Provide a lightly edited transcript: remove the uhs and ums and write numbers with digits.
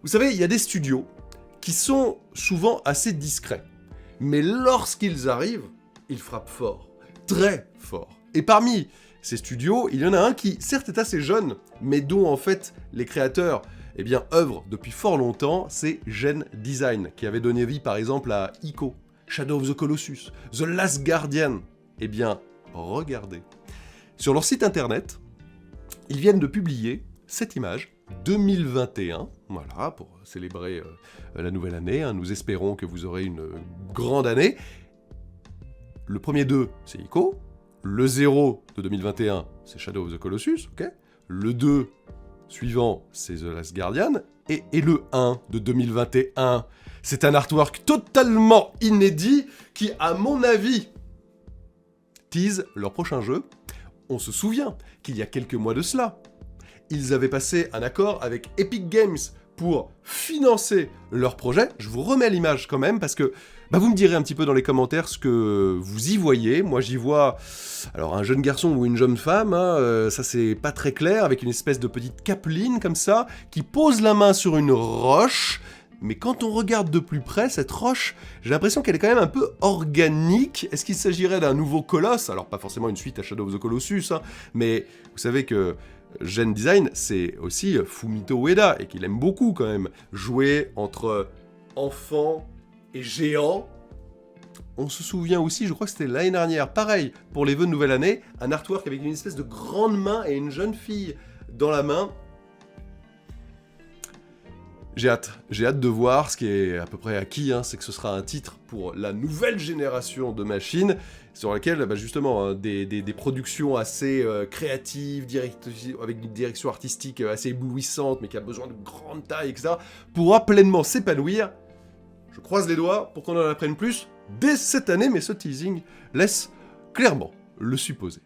Vous savez, il y a des studios qui sont souvent assez discrets. Mais lorsqu'ils arrivent, ils frappent fort. Très fort. Et parmi ces studios, il y en a un qui, certes, est assez jeune, mais dont, en fait, les créateurs, œuvrent depuis fort longtemps, c'est Gen Design, qui avait donné vie, par exemple, à Ico, Shadow of the Colossus, The Last Guardian. Regardez. Sur leur site internet, ils viennent de publier cette image, 2021, voilà, pour célébrer la nouvelle année. Nous espérons que vous aurez une grande année. Le premier 2, c'est Ico. Le 0 de 2021, c'est Shadow of the Colossus, ok. Le 2 suivant, c'est The Last Guardian. Et le 1 de 2021, c'est un artwork totalement inédit qui, à mon avis, tease leur prochain jeu. On se souvient qu'il y a quelques mois de cela, ils avaient passé un accord avec Epic Games pour financer leur projet. Je vous remets l'image quand même, parce que vous me direz un petit peu dans les commentaires ce que vous y voyez. Moi, j'y vois alors un jeune garçon ou une jeune femme, ça c'est pas très clair, avec une espèce de petite capeline comme ça, qui pose la main sur une roche. Mais quand on regarde de plus près, cette roche, j'ai l'impression qu'elle est quand même un peu organique. Est-ce qu'il s'agirait d'un nouveau colosse ? Alors pas forcément une suite à Shadow of the Colossus, mais vous savez que Gen Design, c'est aussi Fumito Ueda, et qu'il aime beaucoup quand même jouer entre enfants et géants. On se souvient aussi, je crois que c'était l'année dernière, pareil, pour les vœux de nouvelle année, un artwork avec une espèce de grande main et une jeune fille dans la main. J'ai hâte de voir, ce qui est à peu près acquis, c'est que ce sera un titre pour la nouvelle génération de machines, sur laquelle justement des productions assez créatives, avec une direction artistique assez éblouissante, mais qui a besoin de grande taille, etc., pourra pleinement s'épanouir. Je croise les doigts pour qu'on en apprenne plus dès cette année, mais ce teasing laisse clairement le supposer.